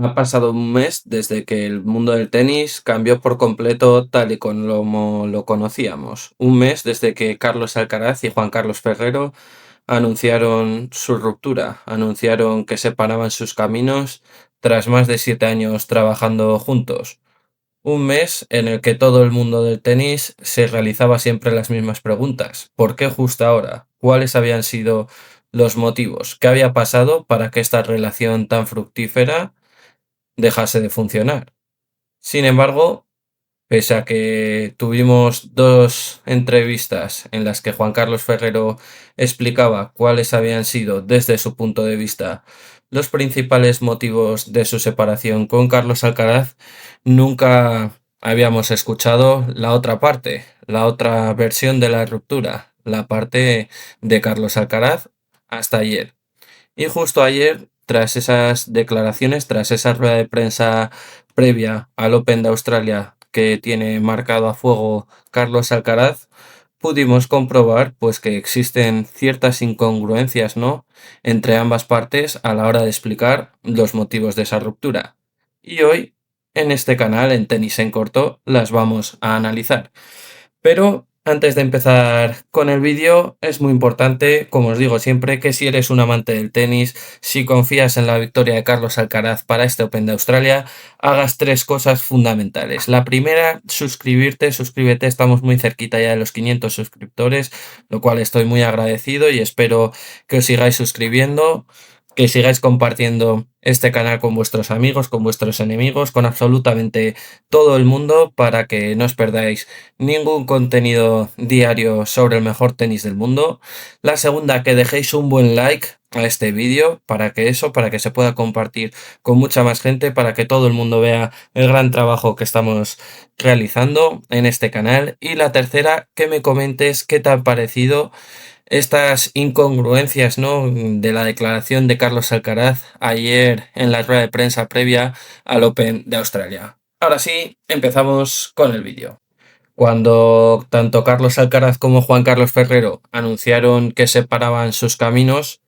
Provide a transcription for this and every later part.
Ha pasado un mes desde que el mundo del tenis cambió por completo tal y como lo conocíamos. Un mes desde que Carlos Alcaraz y Juan Carlos Ferrero anunciaron su ruptura, anunciaron que separaban sus caminos tras más de 7 años trabajando juntos. Un mes en el que todo el mundo del tenis se realizaba siempre las mismas preguntas. ¿Por qué justo ahora? ¿Cuáles habían sido los motivos? ¿Qué había pasado para que esta relación tan fructífera dejase de funcionar? Sin embargo, pese a que tuvimos dos entrevistas en las que Juan Carlos Ferrero explicaba cuáles habían sido, desde su punto de vista, los principales motivos de su separación con Carlos Alcaraz, nunca habíamos escuchado la otra parte, la otra versión de la ruptura, la parte de Carlos Alcaraz hasta ayer. Y justo ayer, tras esas declaraciones, tras esa rueda de prensa previa al Open de Australia que tiene marcado a fuego Carlos Alcaraz, pudimos comprobar pues que existen ciertas incongruencias, ¿no?, entre ambas partes a la hora de explicar los motivos de esa ruptura. Y hoy, en este canal, en Tenis en Corto, las vamos a analizar. Pero antes de empezar con el vídeo, es muy importante, como os digo siempre, que si eres un amante del tenis, si confías en la victoria de Carlos Alcaraz para este Open de Australia, hagas tres cosas fundamentales. La primera, suscríbete, estamos muy cerquita ya de los 500 suscriptores, lo cual estoy muy agradecido y espero que os sigáis suscribiendo, que sigáis compartiendo este canal con vuestros amigos, con vuestros enemigos, con absolutamente todo el mundo, para que no os perdáis ningún contenido diario sobre el mejor tenis del mundo. La segunda, que dejéis un buen like a este vídeo para que se pueda compartir con mucha más gente, para que todo el mundo vea el gran trabajo que estamos realizando en este canal. Y la tercera, que me comentes qué te han parecido estas incongruencias, ¿no?, de la declaración de Carlos Alcaraz ayer en la rueda de prensa previa al Open de Australia. Ahora sí, empezamos con el vídeo. Cuando tanto Carlos Alcaraz como Juan Carlos Ferrero anunciaron que separaban sus caminos,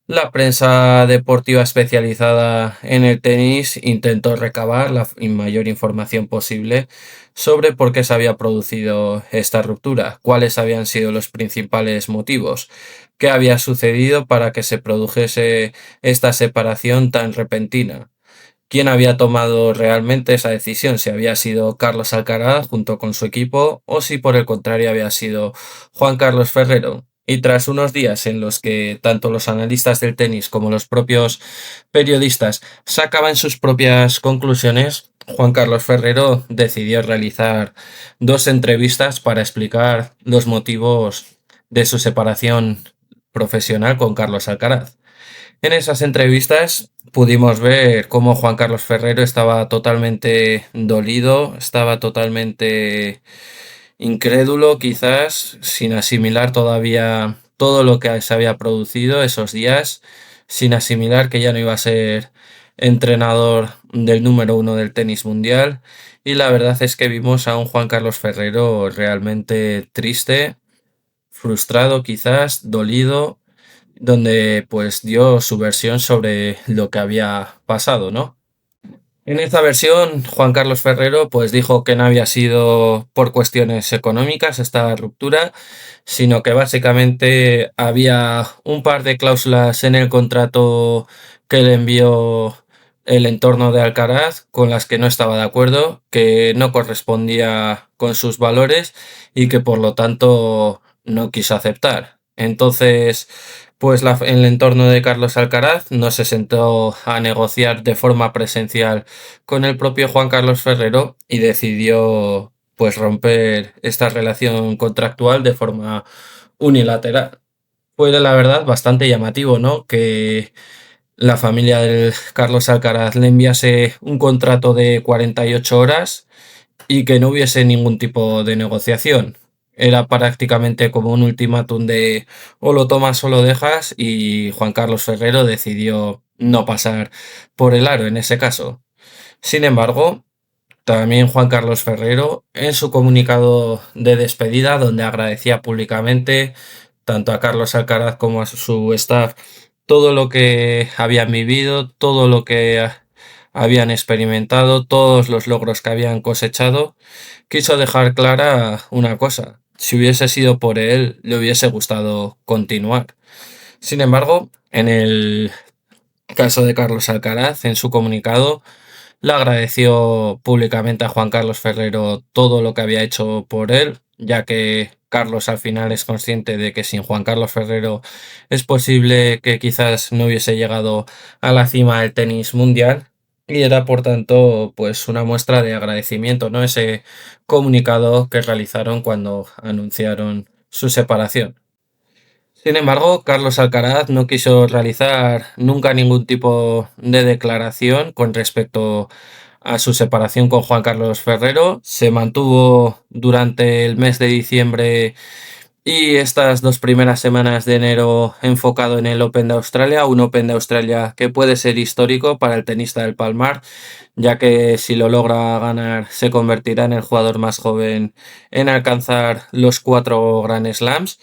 la prensa deportiva especializada en el tenis intentó recabar la mayor información posible sobre por qué se había producido esta ruptura, cuáles habían sido los principales motivos, qué había sucedido para que se produjese esta separación tan repentina. ¿Quién había tomado realmente esa decisión? Si había sido Carlos Alcaraz junto con su equipo o si por el contrario había sido Juan Carlos Ferrero. Y tras unos días en los que tanto los analistas del tenis como los propios periodistas sacaban sus propias conclusiones, Juan Carlos Ferrero decidió realizar dos entrevistas para explicar los motivos de su separación profesional con Carlos Alcaraz. En esas entrevistas pudimos ver cómo Juan Carlos Ferrero estaba totalmente dolido, estaba totalmente incrédulo, quizás sin asimilar todavía todo lo que se había producido esos días, sin asimilar que ya no iba a ser entrenador del número uno del tenis mundial. Y la verdad es que vimos a un Juan Carlos Ferrero realmente triste, frustrado, quizás dolido, donde pues dio su versión sobre lo que había pasado, ¿no? En esta versión, Juan Carlos Ferrero pues dijo que no había sido por cuestiones económicas esta ruptura, sino que básicamente había un par de cláusulas en el contrato que le envió el entorno de Alcaraz con las que no estaba de acuerdo, que no correspondía con sus valores y que por lo tanto no quiso aceptar. Entonces, pues el entorno de Carlos Alcaraz no se sentó a negociar de forma presencial con el propio Juan Carlos Ferrero y decidió pues romper esta relación contractual de forma unilateral. Fue la verdad bastante llamativo, ¿no?, que la familia del Carlos Alcaraz le enviase un contrato de 48 horas y que no hubiese ningún tipo de negociación. Era prácticamente como un ultimátum de o lo tomas o lo dejas, y Juan Carlos Ferrero decidió no pasar por el aro en ese caso. Sin embargo, también Juan Carlos Ferrero, en su comunicado de despedida, donde agradecía públicamente tanto a Carlos Alcaraz como a su staff todo lo que habían vivido, todo lo que habían experimentado, todos los logros que habían cosechado, quiso dejar clara una cosa: si hubiese sido por él, le hubiese gustado continuar. Sin embargo, en el caso de Carlos Alcaraz, en su comunicado, le agradeció públicamente a Juan Carlos Ferrero todo lo que había hecho por él, ya que Carlos al final es consciente de que sin Juan Carlos Ferrero es posible que quizás no hubiese llegado a la cima del tenis mundial, y era por tanto pues una muestra de agradecimiento, ¿no? Ese comunicado que realizaron cuando anunciaron su separación. Sin embargo, Carlos Alcaraz no quiso realizar nunca ningún tipo de declaración con respecto a su separación con Juan Carlos Ferrero. Se mantuvo durante el mes de diciembre y estas 2 primeras semanas de enero enfocado en el Open de Australia, un Open de Australia que puede ser histórico para el tenista del Palmar, ya que si lo logra ganar se convertirá en el jugador más joven en alcanzar los 4 Grand Slams,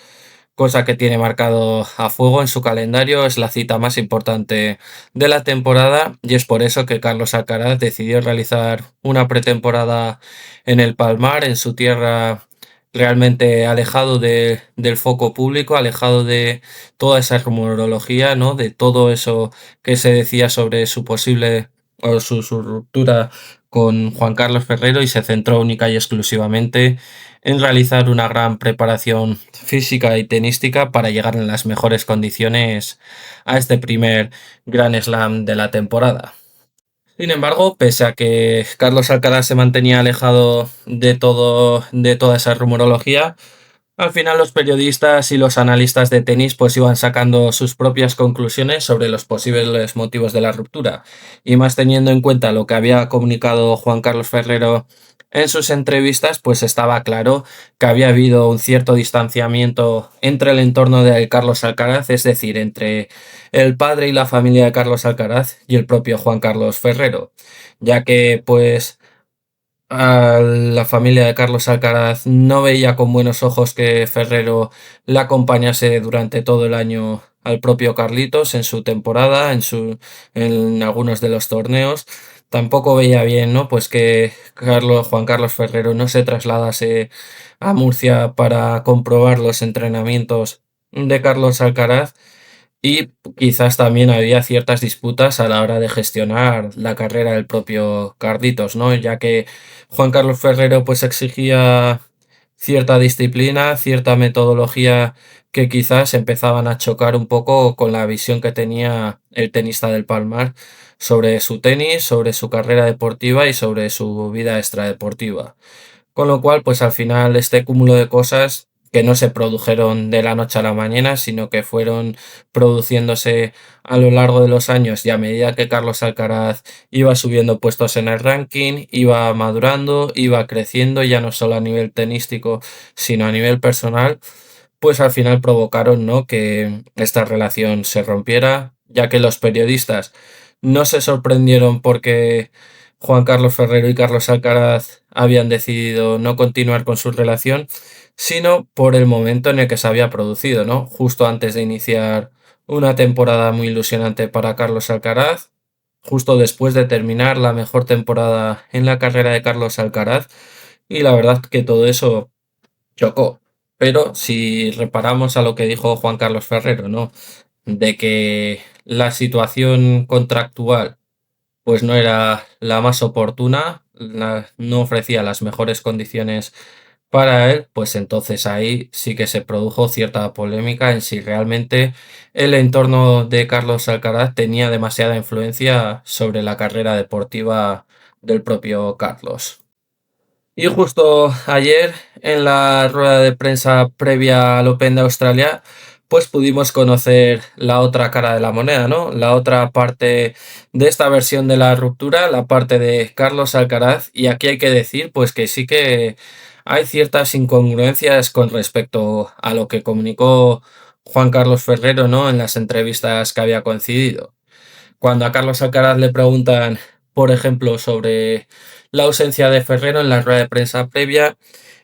cosa que tiene marcado a fuego en su calendario. Es la cita más importante de la temporada y es por eso que Carlos Alcaraz decidió realizar una pretemporada en el Palmar, en su tierra, realmente alejado del foco público, alejado de toda esa rumorología, ¿no? De todo eso que se decía sobre su posible o su ruptura con Juan Carlos Ferrero, y se centró única y exclusivamente en realizar una gran preparación física y tenística para llegar en las mejores condiciones a este primer Grand Slam de la temporada. Sin embargo, pese a que Carlos Alcaraz se mantenía alejado de toda esa rumorología, al final los periodistas y los analistas de tenis pues iban sacando sus propias conclusiones sobre los posibles motivos de la ruptura, y más teniendo en cuenta lo que había comunicado Juan Carlos Ferrero en sus entrevistas, pues estaba claro que había habido un cierto distanciamiento entre el entorno de Carlos Alcaraz, es decir, entre el padre y la familia de Carlos Alcaraz y el propio Juan Carlos Ferrero, ya que pues a la familia de Carlos Alcaraz no veía con buenos ojos que Ferrero le acompañase durante todo el año al propio Carlitos en su temporada, en algunos de los torneos. Tampoco veía bien, ¿no? Pues que Juan Carlos Ferrero no se trasladase a Murcia para comprobar los entrenamientos de Carlos Alcaraz, y quizás también había ciertas disputas a la hora de gestionar la carrera del propio Carlitos, ¿no? Ya que Juan Carlos Ferrero pues exigía cierta disciplina, cierta metodología que quizás empezaban a chocar un poco con la visión que tenía el tenista del Palmar sobre su tenis, sobre su carrera deportiva y sobre su vida extradeportiva. Con lo cual, pues al final este cúmulo de cosas que no se produjeron de la noche a la mañana, sino que fueron produciéndose a lo largo de los años, y a medida que Carlos Alcaraz iba subiendo puestos en el ranking, iba madurando, iba creciendo, ya no solo a nivel tenístico, sino a nivel personal, pues al final provocaron, ¿no?, que esta relación se rompiera, ya que los periodistas no se sorprendieron porque Juan Carlos Ferrero y Carlos Alcaraz habían decidido no continuar con su relación, sino por el momento en el que se había producido, ¿no? Justo antes de iniciar una temporada muy ilusionante para Carlos Alcaraz, justo después de terminar la mejor temporada en la carrera de Carlos Alcaraz, y la verdad que todo eso chocó. Pero si reparamos a lo que dijo Juan Carlos Ferrero, ¿no? De que la situación contractual pues no era la más oportuna, no ofrecía las mejores condiciones para él, pues entonces ahí sí que se produjo cierta polémica en si realmente el entorno de Carlos Alcaraz tenía demasiada influencia sobre la carrera deportiva del propio Carlos. Y justo ayer, en la rueda de prensa previa al Open de Australia, pues pudimos conocer la otra cara de la moneda, ¿no? La otra parte de esta versión de la ruptura, la parte de Carlos Alcaraz. Y aquí hay que decir, pues que sí que hay ciertas incongruencias con respecto a lo que comunicó Juan Carlos Ferrero, ¿no?, en las entrevistas que había concedido. Cuando a Carlos Alcaraz le preguntan, por ejemplo, sobre la ausencia de Ferrero en la rueda de prensa previa,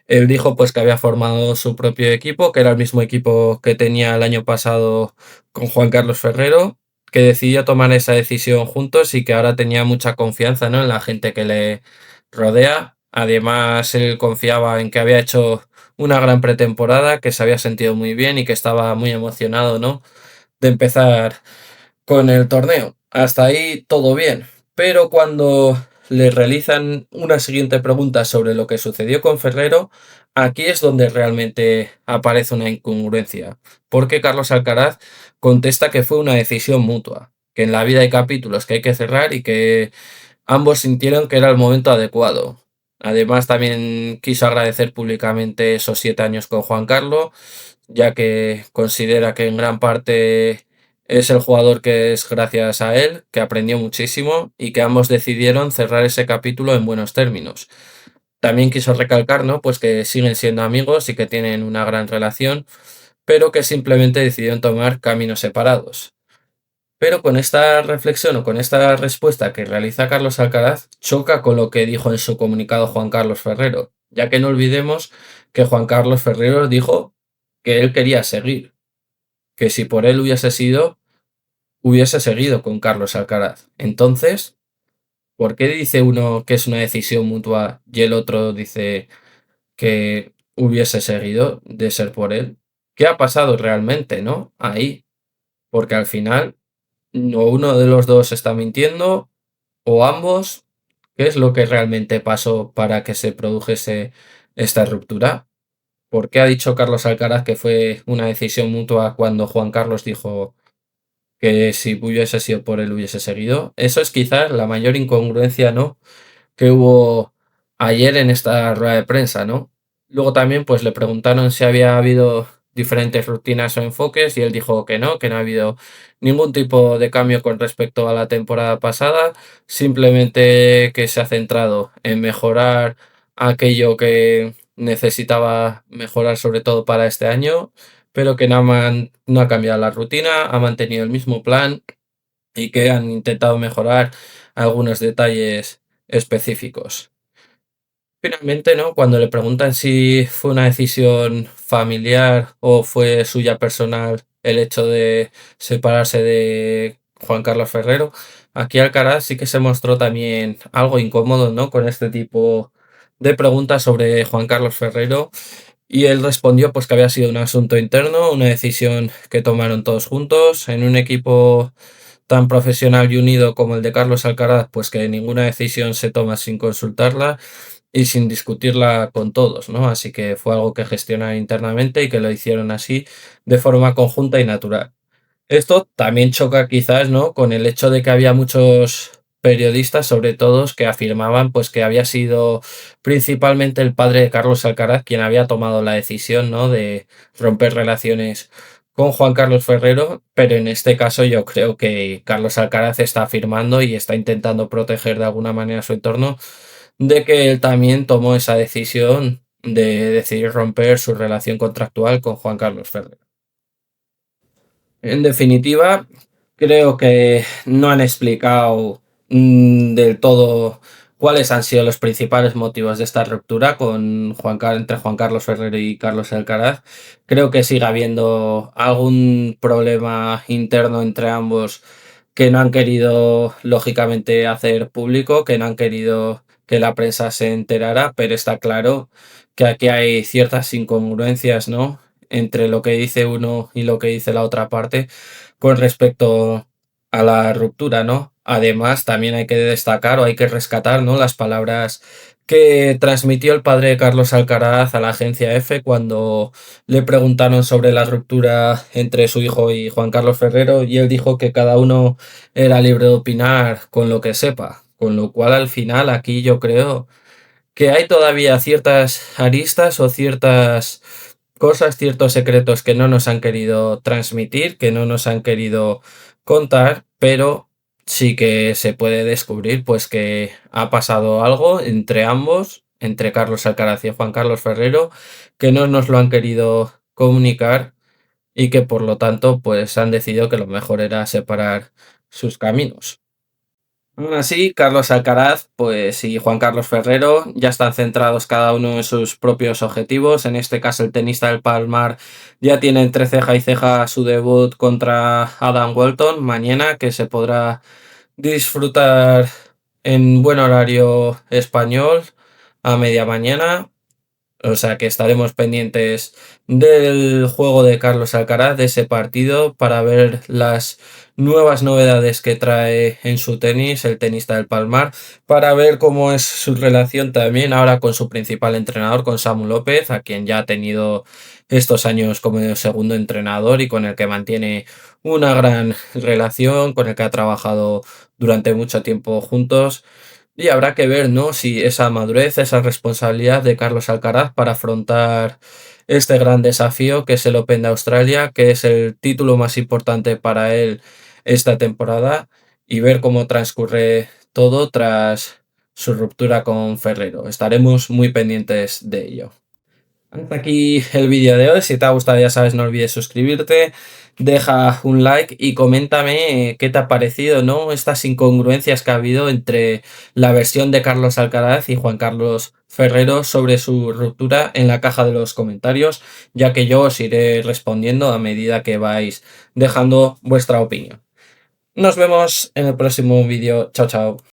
él dijo pues que había formado su propio equipo, que era el mismo equipo que tenía el año pasado con Juan Carlos Ferrero, que decidió tomar esa decisión juntos y que ahora tenía mucha confianza, ¿no?, en la gente que le rodea. Además, él confiaba en que había hecho una gran pretemporada, que se había sentido muy bien y que estaba muy emocionado, ¿no?, de empezar con el torneo. Hasta ahí todo bien. Pero cuando le realizan una siguiente pregunta sobre lo que sucedió con Ferrero, aquí es donde realmente aparece una incongruencia. Porque Carlos Alcaraz contesta que fue una decisión mutua, que en la vida hay capítulos que hay que cerrar y que ambos sintieron que era el momento adecuado. Además, también quiso agradecer públicamente esos 7 años con Juan Carlos, ya que considera que en gran parte es el jugador que es gracias a él, que aprendió muchísimo y que ambos decidieron cerrar ese capítulo en buenos términos. También quiso recalcar, ¿no?, pues que siguen siendo amigos y que tienen una gran relación, pero que simplemente decidieron tomar caminos separados. Pero con esta reflexión o con esta respuesta que realiza Carlos Alcaraz choca con lo que dijo en su comunicado Juan Carlos Ferrero, ya que no olvidemos que Juan Carlos Ferrero dijo que él quería seguir, que si por él hubiese seguido con Carlos Alcaraz. Entonces, ¿por qué dice uno que es una decisión mutua y el otro dice que hubiese seguido de ser por él? ¿Qué ha pasado realmente, no? Ahí, porque al final o uno de los dos está mintiendo o ambos. ¿Qué es lo que realmente pasó para que se produjese esta ruptura? ¿Por qué ha dicho Carlos Alcaraz que fue una decisión mutua cuando Juan Carlos dijo que si hubiese sido por él hubiese seguido? Eso es quizás la mayor incongruencia, ¿no?, que hubo ayer en esta rueda de prensa, ¿no? Luego también pues le preguntaron si había habido diferentes rutinas o enfoques y él dijo que no ha habido ningún tipo de cambio con respecto a la temporada pasada, simplemente que se ha centrado en mejorar aquello que necesitaba mejorar sobre todo para este año, pero que no ha cambiado la rutina, ha mantenido el mismo plan y que han intentado mejorar algunos detalles específicos. Finalmente, ¿no?, cuando le preguntan si fue una decisión familiar o fue suya personal el hecho de separarse de Juan Carlos Ferrero, aquí Alcaraz sí que se mostró también algo incómodo, ¿no?, con este tipo de preguntas sobre Juan Carlos Ferrero, y él respondió pues que había sido un asunto interno, una decisión que tomaron todos juntos en un equipo tan profesional y unido como el de Carlos Alcaraz, pues que ninguna decisión se toma sin consultarla y sin discutirla con todos, ¿no? Así que fue algo que gestionaron internamente y que lo hicieron así de forma conjunta y natural. Esto también choca quizás, ¿no?, con el hecho de que había muchos periodistas, sobre todo, que afirmaban pues que había sido principalmente el padre de Carlos Alcaraz quien había tomado la decisión, ¿no?, de romper relaciones con Juan Carlos Ferrero, pero en este caso yo creo que Carlos Alcaraz está afirmando y está intentando proteger de alguna manera su entorno de que él también tomó esa decisión de decidir romper su relación contractual con Juan Carlos Ferrero. En definitiva, creo que no han explicado del todo cuáles han sido los principales motivos de esta ruptura entre Juan Carlos Ferrero y Carlos Alcaraz. Creo que sigue habiendo algún problema interno entre ambos que no han querido, lógicamente, hacer público, que no han querido que la prensa se enterara, pero está claro que aquí hay ciertas incongruencias, ¿no?, entre lo que dice uno y lo que dice la otra parte con respecto a la ruptura, ¿no? Además, también hay que destacar o hay que rescatar, ¿no?, las palabras que transmitió el padre de Carlos Alcaraz a la agencia F cuando le preguntaron sobre la ruptura entre su hijo y Juan Carlos Ferrero, y él dijo que cada uno era libre de opinar con lo que sepa, con lo cual al final aquí yo creo que hay todavía ciertas aristas o ciertas cosas, ciertos secretos que no nos han querido transmitir, que no nos han querido contar, pero sí que se puede descubrir pues que ha pasado algo entre ambos, entre Carlos Alcaraz y Juan Carlos Ferrero, que no nos lo han querido comunicar y que por lo tanto pues han decidido que lo mejor era separar sus caminos. Aún así, Carlos Alcaraz, pues y Juan Carlos Ferrero ya están centrados cada uno en sus propios objetivos. En este caso, el tenista del Palmar ya tiene entre ceja y ceja su debut contra Adam Walton mañana, que se podrá disfrutar en buen horario español a media mañana. O sea que estaremos pendientes del juego de Carlos Alcaraz, de ese partido, para ver las nuevas novedades que trae en su tenis, el tenista del Palmar, para ver cómo es su relación también ahora con su principal entrenador, con Samu López, a quien ya ha tenido estos años como segundo entrenador y con el que mantiene una gran relación, con el que ha trabajado durante mucho tiempo juntos. Y habrá que ver, ¿no? Si esa madurez, esa responsabilidad de Carlos Alcaraz para afrontar este gran desafío que es el Open de Australia, que es el título más importante para él esta temporada, y ver cómo transcurre todo tras su ruptura con Ferrero. Estaremos muy pendientes de ello. Hasta aquí el vídeo de hoy. Si te ha gustado, ya sabes, no olvides suscribirte, deja un like y coméntame qué te ha parecido, ¿no? Estas incongruencias que ha habido entre la versión de Carlos Alcaraz y Juan Carlos Ferrero sobre su ruptura en la caja de los comentarios, ya que yo os iré respondiendo a medida que vais dejando vuestra opinión. Nos vemos en el próximo vídeo. Chao, chao.